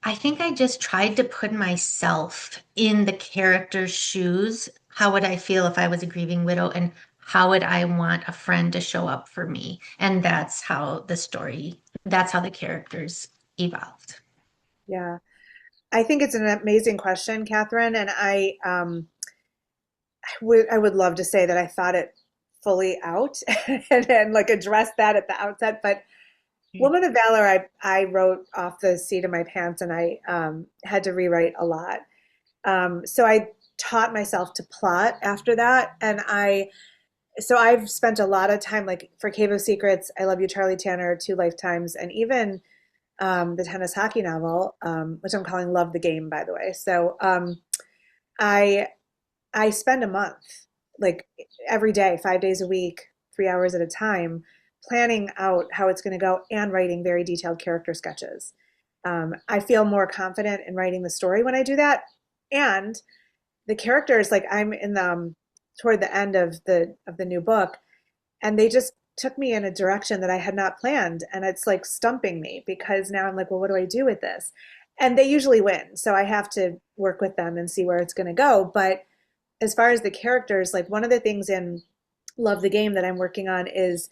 I think I just tried to put myself in the character's shoes. How would I feel if I was a grieving widow, and how would I want a friend to show up for me? And that's how the characters evolved. Yeah. I think it's an amazing question, Catherine, and I would love to say that I thought it fully out and like address that at the outset, but Woman of Valor, I wrote off the seat of my pants, and I had to rewrite a lot. So I taught myself to plot after that, and so I've spent a lot of time, like for Cave of Secrets, I Love You, Charlie Tanner, Two Lifetimes, and even the tennis hockey novel, which I'm calling Love the Game, by the way. So I I spend a month, like every day, 5 days a week, 3 hours at a time, planning out how it's going to go and writing very detailed character sketches. I feel more confident in writing the story when I do that. And the characters, like I'm in the toward the end of the new book, and they just took me in a direction that I had not planned, and it's like stumping me because now I'm like, well, what do I do with this? And they usually win, so I have to work with them and see where it's going to go. But as far as the characters, like one of the things in Love the Game that I'm working on is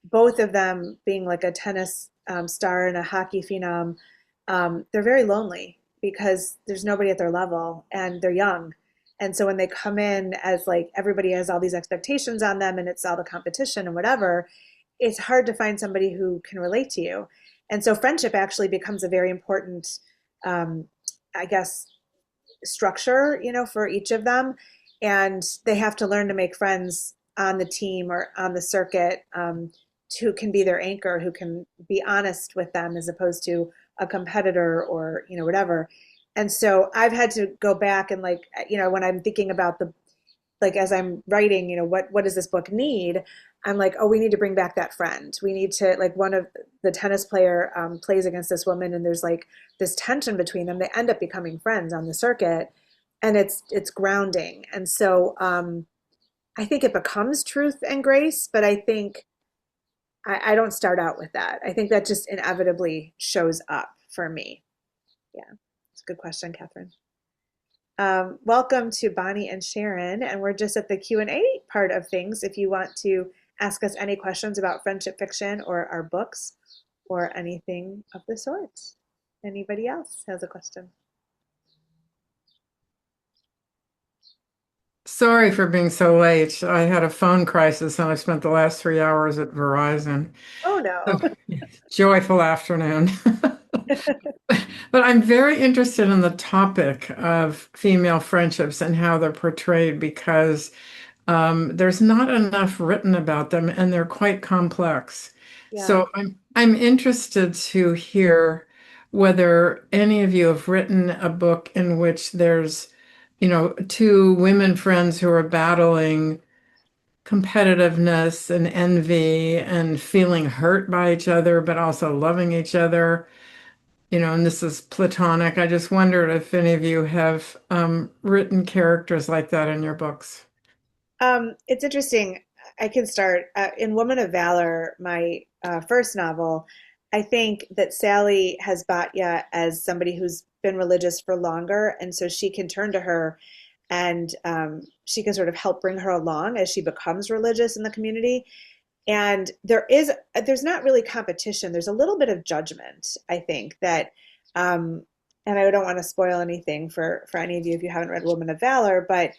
both of them being like a tennis star and a hockey phenom. They're very lonely because there's nobody at their level and they're young. And so when they come in as like everybody has all these expectations on them and it's all the competition and whatever, it's hard to find somebody who can relate to you. And so friendship actually becomes a very important, um, I guess, structure, for each of them. And they have to learn to make friends on the team or on the circuit, who can be their anchor, who can be honest with them as opposed to a competitor or, whatever. And so I've had to go back and like, when I'm thinking about like, as I'm writing, what does this book need? I'm like, oh, we need to bring back that friend. We need to, like, one of the tennis player plays against this woman, and there's like this tension between them. They end up becoming friends on the circuit, and it's grounding. And so I think it becomes truth and grace, but I think I don't start out with that. I think that just inevitably shows up for me. Yeah, it's a good question, Catherine. Welcome to Bonnie and Sharon, and we're just at the Q&A part of things. If you want to ask us any questions about friendship fiction or our books or anything of the sort. Anybody else has a question? Sorry for being so late. I had a phone crisis and I spent the last 3 hours at Verizon. Oh no. So, joyful afternoon. But I'm very interested in the topic of female friendships and how they're portrayed because there's not enough written about them and they're quite complex. Yeah. So I'm interested to hear whether any of you have written a book in which there's, two women friends who are battling competitiveness and envy and feeling hurt by each other, but also loving each other, and this is platonic. I just wondered if any of you have written characters like that in your books. It's interesting. I can start. In Woman of Valor, my first novel, I think that Sally has Batya as somebody who's been religious for longer, and so she can turn to her and she can sort of help bring her along as she becomes religious in the community. And there's not really competition. There's a little bit of judgment, I think, that, and I don't want to spoil anything for any of you if you haven't read Woman of Valor, but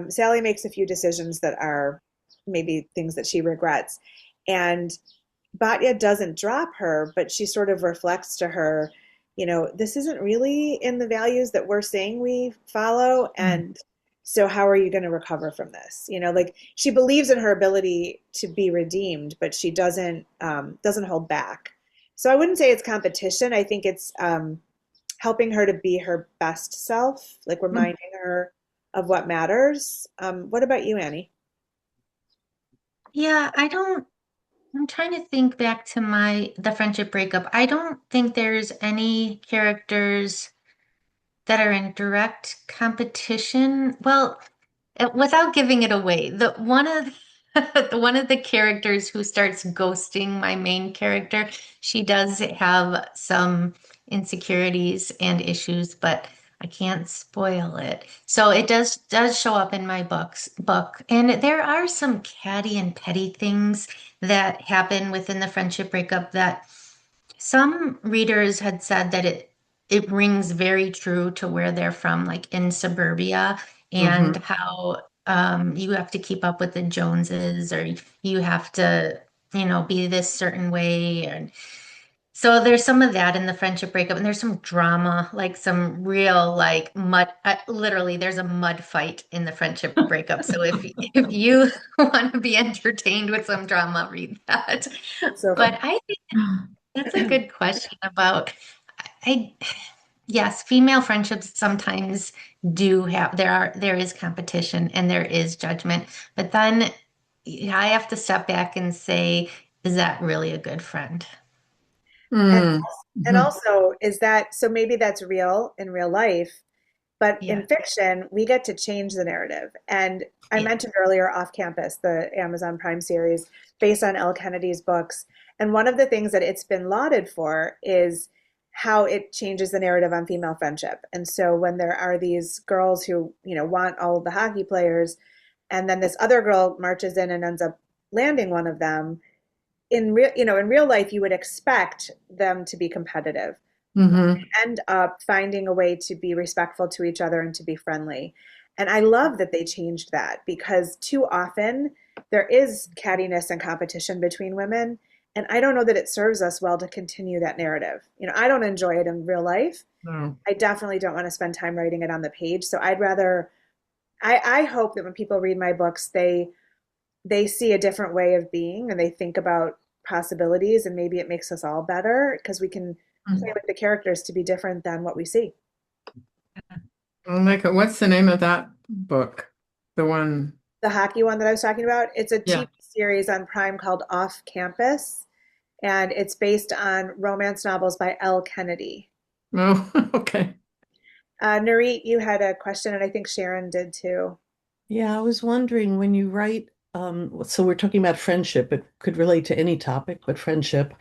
Sally makes a few decisions that are maybe things that she regrets. And Batya doesn't drop her, but she sort of reflects to her, this isn't really in the values that we're saying we follow. And so how are you going to recover from this? Like she believes in her ability to be redeemed, but she doesn't hold back. So I wouldn't say it's competition. I think it's helping her to be her best self, like reminding her of what matters. What about you, Annie? Yeah, I'm trying to think back to the friendship breakup. I don't think there's any characters that are in direct competition. Well, without giving it away, the one of one of the characters who starts ghosting my main character, she does have some insecurities and issues, but I can't spoil it. So it does show up in my book. And there are some catty and petty things that happen within the friendship breakup that some readers had said that it rings very true to where they're from, like in suburbia, and how you have to keep up with the Joneses, or you have to, be this certain way. And so there's some of that in the friendship breakup, and there's some drama, like some real like mud. Literally, there's a mud fight in the friendship breakup. So if you want to be entertained with some drama, read that. So But I think that's a good question about I yes, female friendships sometimes do have there is competition and there is judgment, but then I have to step back and say, is that really a good friend? and and Mm-hmm. also is that so maybe that's real in real life, but Yeah. in fiction we get to change the narrative. And I Yeah. mentioned earlier Off Campus, the Amazon Prime series based on Elle Kennedy's books. And one of the things that it's been lauded for is how it changes the narrative on female friendship. And so when there are these girls who, want all of the hockey players, and then this other girl marches in and ends up landing one of them, in real life you would expect them to be competitive, Mm-hmm. end up finding a way to be respectful to each other and to be friendly. And I love that they changed that, because too often there is cattiness and competition between women. And I don't know that it serves us well to continue that narrative. I don't enjoy it in real life. No. I definitely don't want to spend time writing it on the page. So I'd rather, I hope that when people read my books, they see a different way of being and they think about possibilities, and maybe it makes us all better because we can play with the characters to be different than what we see. I'll make it. What's the name of that book? The one. The hockey one that I was talking about, it's a Yeah. TV series on Prime called Off Campus, and it's based on romance novels by Elle Kennedy. Oh, okay. Narit, you had a question, and I think Sharon did too. Yeah, I was wondering when you write, so we're talking about friendship. It could relate to any topic, but friendship.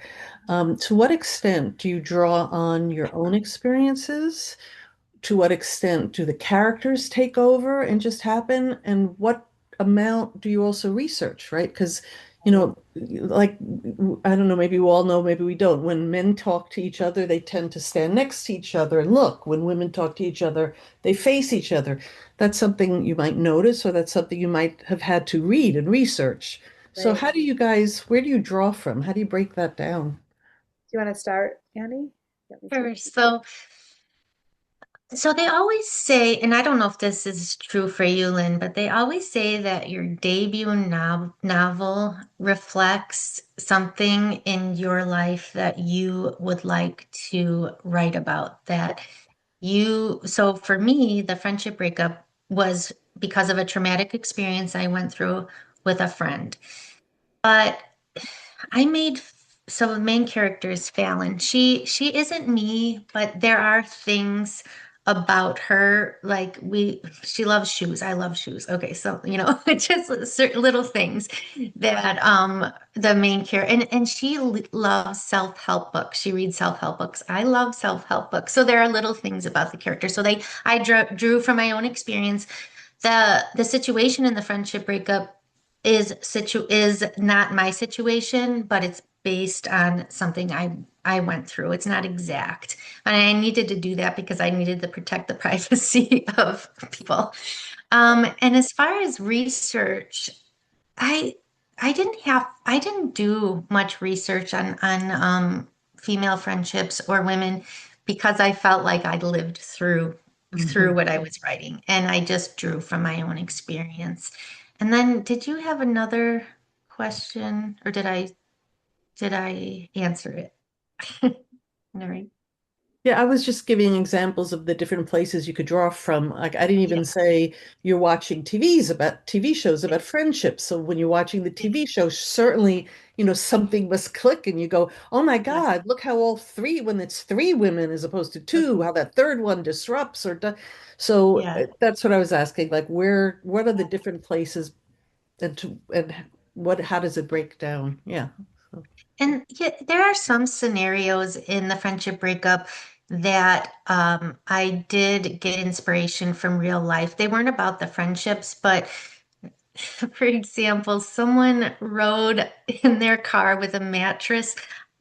To what extent do you draw on your own experiences? To what extent do the characters take over and just happen? And what amount do you also research, right? Because, like, I don't know, maybe we all know, maybe we don't. When men talk to each other, they tend to stand next to each other and look. When women talk to each other, they face each other. That's something you might notice, or that's something you might have had to read and research. So Right. how do you guys, where do you draw from? How do you break that down? Do you want to start, Annie? You want me to? Sure. So they always say, and I don't know if this is true for you, Lynn, but they always say that your debut novel reflects something in your life that you would like to write about. So for me, the friendship breakup was because of a traumatic experience I went through with a friend. But I made so the main character is Fallon. She isn't me, but there are things about her like she loves shoes. I love shoes. Okay, so it's just certain little things that the main character and she loves self-help books. She reads self-help books. I love self-help books. So there are little things about the character. So I drew from my own experience. The situation in the friendship breakup is not my situation, but it's based on something I went through. It's not exact. And I needed to do that because I needed to protect the privacy of people. And as far as research, I I didn't do much research on female friendships or women because I felt like I'd lived through Mhm. what I was writing, and I just drew from my own experience. And then, did you have another question, or did I answer it? All right. Yeah, I was just giving examples of the different places you could draw from. Like I didn't Yeah. even say you're watching TV shows about friendship. So when you're watching the TV show, certainly, something must click and you go, "Oh my Yes. God, look how all three when it's three women as opposed to two, how that third one disrupts so Yeah. that's what I was asking. Like what are the different places and how does it break down? Yeah. So, And yeah, there are some scenarios in the friendship breakup that I did get inspiration from real life. They weren't about the friendships, but for example, someone rode in their car with a mattress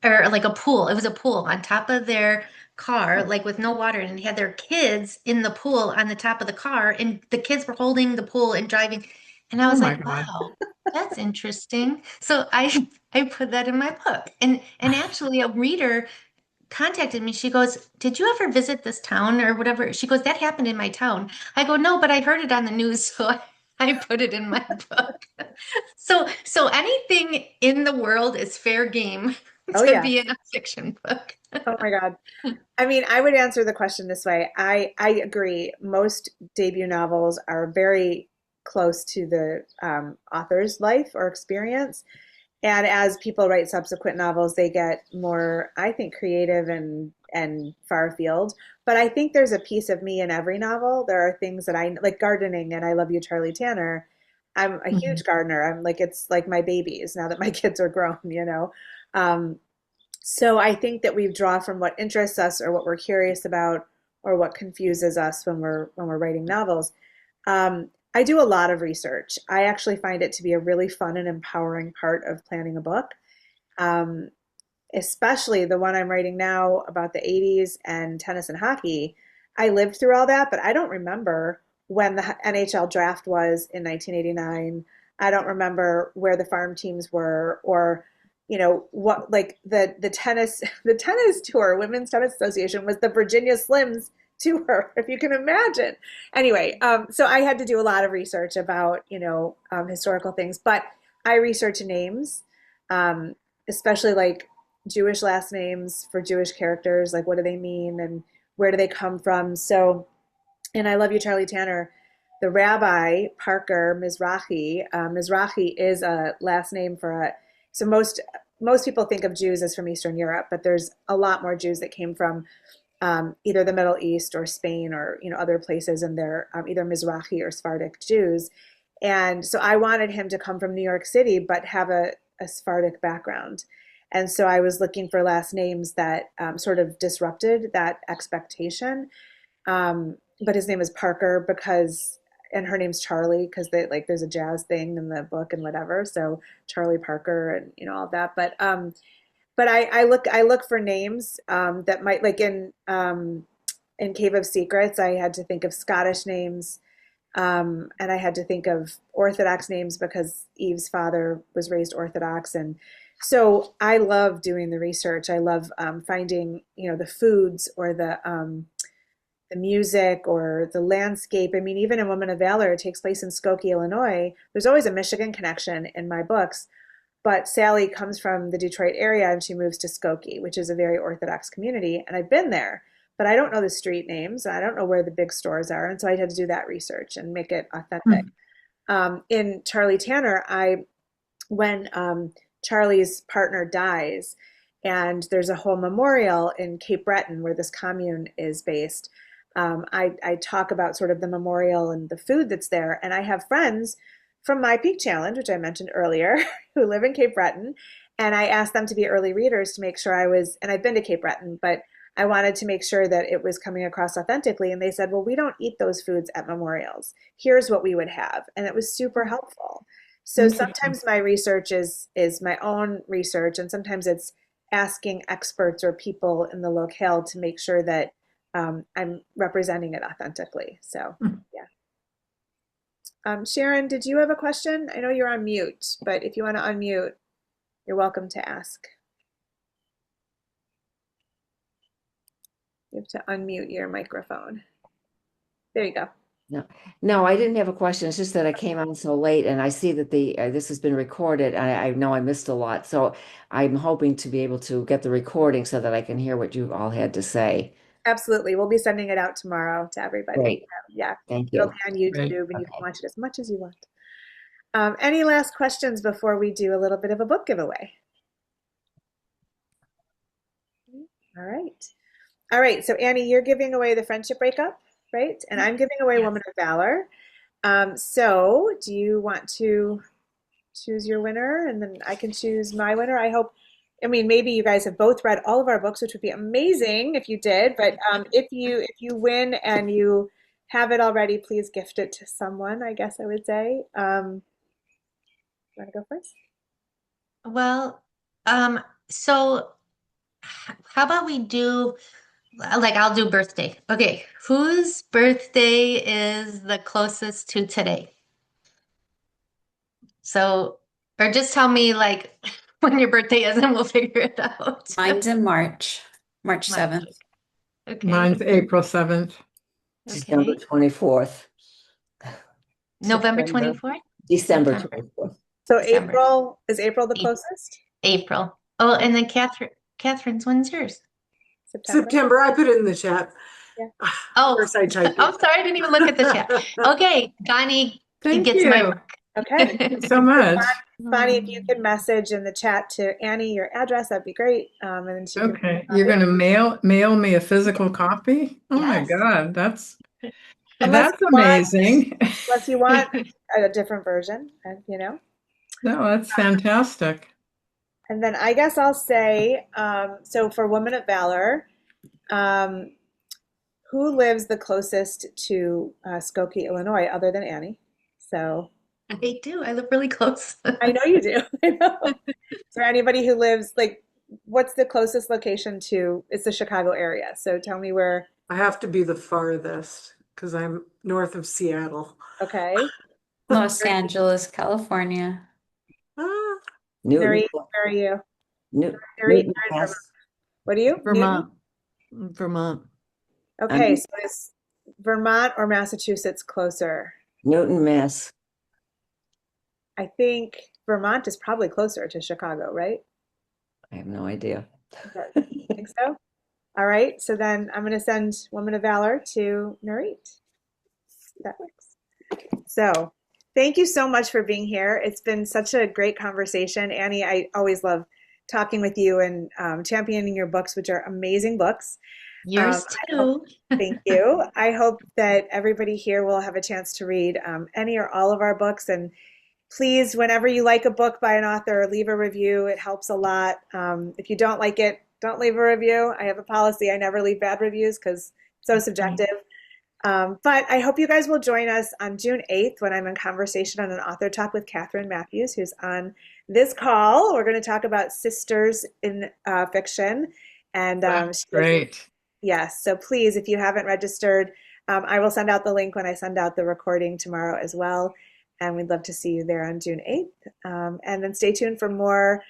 or like a pool. It was a pool on top of their car, like with no water, and had their kids in the pool on the top of the car, and the kids were holding the pool and driving. And I Oh was my like, God. wow, that's interesting. So I put that in my book. And actually a reader contacted me. She goes, "Did you ever visit this town or whatever?" She goes, "That happened in my town." I go, "No, but I heard it on the news, so I put it in my book." So anything in the world is fair game Oh to yeah. be in a fiction book. Oh my God. I mean, I would answer the question this way. I agree. Most debut novels are very close to the author's life or experience. And as people write subsequent novels, they get more, I think, creative and far afield. But I think there's a piece of me in every novel. There are things that I like gardening, and I Love You, Charlie Tanner. I'm a huge Mhm. gardener. I'm like it's like my babies now that my kids are grown. Um, so I think that we draw from what interests us or what we're curious about or what confuses us when we're writing novels. I do a lot of research. I actually find it to be a really fun and empowering part of planning a book, um, especially the one I'm writing now about the 80s and tennis and hockey. I lived through all that, but I don't remember when the NHL draft was in 1989. I don't remember where the farm teams were or what like the tennis the tennis tour women's tennis association was the Virginia Slims tour if you can imagine. Anyway, so I had to do a lot of research about historical things, but I research names, um, especially like Jewish last names for Jewish characters, like what do they mean and where do they come from. So and I Love You, Charlie Tanner, the rabbi Parker Mizrahi is a last name for a. So most people think of Jews as from Eastern Europe, but there's a lot more Jews that came from either the Middle East or Spain or other places, and they're either Mizrahi or Sephardic Jews. And so I wanted him to come from New York City, but have a Sephardic background. And so I was looking for last names that sort of disrupted that expectation. But his name is Parker because, and her name's Charlie because they like there's a jazz thing in the book and whatever. So Charlie Parker and all of that. But I look for names that might like in Cave of Secrets. I had to think of Scottish names. And I had to think of Orthodox names because Eve's father was raised Orthodox, and so I love doing the research. I love finding the foods or the music or the landscape. I mean, even in Woman of Valor, it takes place in Skokie, Illinois. There's always a Michigan connection in my books, but Sally comes from the Detroit area and she moves to Skokie, which is a very Orthodox community. And I've been there, but I don't know the street names. I don't know where the big stores are. And so I had to do that research and make it authentic. In Charlie Tanner, when Charlie's partner dies, and there's a whole memorial in Cape Breton where this commune is based. I talk about sort of the memorial and the food that's there. And I have friends from my Peak Challenge, which I mentioned earlier, who live in Cape Breton. And I asked them to be early readers to make sure and I've been to Cape Breton, but I wanted to make sure that it was coming across authentically. And they said, well, we don't eat those foods at memorials. Here's what we would have. And it was super helpful. So Interesting. sometimes my research is my own research, and sometimes it's asking experts or people in the locale to make sure that I'm representing it authentically. So, yeah. Sharon, did you have a question? I know you're on mute, but if you want to unmute, you're welcome to ask. You have to unmute your microphone. There you go. No, I didn't have a question. It's just that I came on so late and I see that this has been recorded and I know I missed a lot. So I'm hoping to be able to get the recording so that I can hear what you all had to say. Absolutely. We'll be sending it out tomorrow to everybody. Great. Yeah, Thank it'll you. be on YouTube, Great. and you can Okay. watch it as much as you want. Any last questions before we do a little bit of a book giveaway? All right. All right. So Annie, you're giving away the Friendship Breakup, right? And I'm giving away Yes. Woman of Valor. So do you want to choose your winner and then I can choose my winner? I mean, maybe you guys have both read all of our books, which would be amazing if you did. But if you win and you have it already, please gift it to someone, I guess I would say. You want to go first? Well, so how about we do, like, I'll do birthday. Okay, whose birthday is the closest to today? So, or just tell me like when your birthday is and we'll figure it out. Mine's in March 7th. Okay. Mine's April 7th. December Okay. 24th. November September. 24th? December September. 24th. So December. Is April the April. closest? April. Oh, and then Catherine's, when's yours? September? September. I put it in the chat. Yeah. Oh, Of course I typed I'm it. sorry, I didn't even look at the chat. Okay, Bonnie Thank gets my you. book. Okay. Thank you so much. Bonnie, if you could message in the chat to Annie your address, that'd be great. And then she can Okay, you're gonna mail me a physical copy? Oh my Yes. God, that's Unless you want- amazing. unless you want a different version, you know. No, that's fantastic. And then I guess I'll say, so for Woman of Valor, who lives the closest to Skokie, Illinois, other than Annie? So I do. I live really close. I know you do. I know. Is there anybody who lives what's the closest location to? It's the Chicago area. So tell me where. I have to be the farthest because I'm north of Seattle. Okay. Los Angeles, California. Ah, Nuri, Newton, where are you? Newton, Nuri, Mass. what are you? Vermont. Vermont. Okay, so is Vermont or Massachusetts closer? Newton, Mass. I think Vermont is probably closer to Chicago, right? I have no idea. Think so? All right, so then I'm going to send Woman of Valor to Nurit. That works. So thank you so much for being here. It's been such a great conversation. Annie, I always love talking with you and championing your books, which are amazing books. Yours too. Thank you. I hope that everybody here will have a chance to read any or all of our books. And please, whenever you like a book by an author, leave a review. It helps a lot. If you don't like it, don't leave a review. I have a policy. I never leave bad reviews because it's so subjective. But I hope you guys will join us on June 8th when I'm in conversation on an author talk with Catherine Matthews, who's on this call. We're going to talk about sisters in fiction. And That's great. yes, so please, if you haven't registered, I will send out the link when I send out the recording tomorrow as well. And we'd love to see you there on June 8th. And then stay tuned for more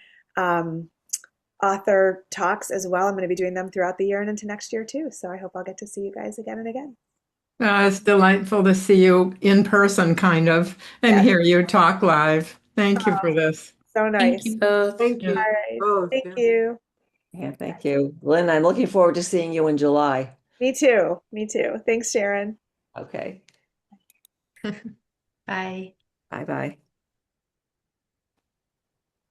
author talks as well. I'm going to be doing them throughout the year and into next year too. So I hope I'll get to see you guys again and again. It's delightful to see you in person, kind of, and Yes. hear you talk live. Thank you for this. So nice. Thank you both. thank you All right. both. Thank Yeah. you. Yeah, thank you. Lynn, I'm looking forward to seeing you in July. Me too. Me too. Thanks, Sharon. Okay. Bye. Bye-bye.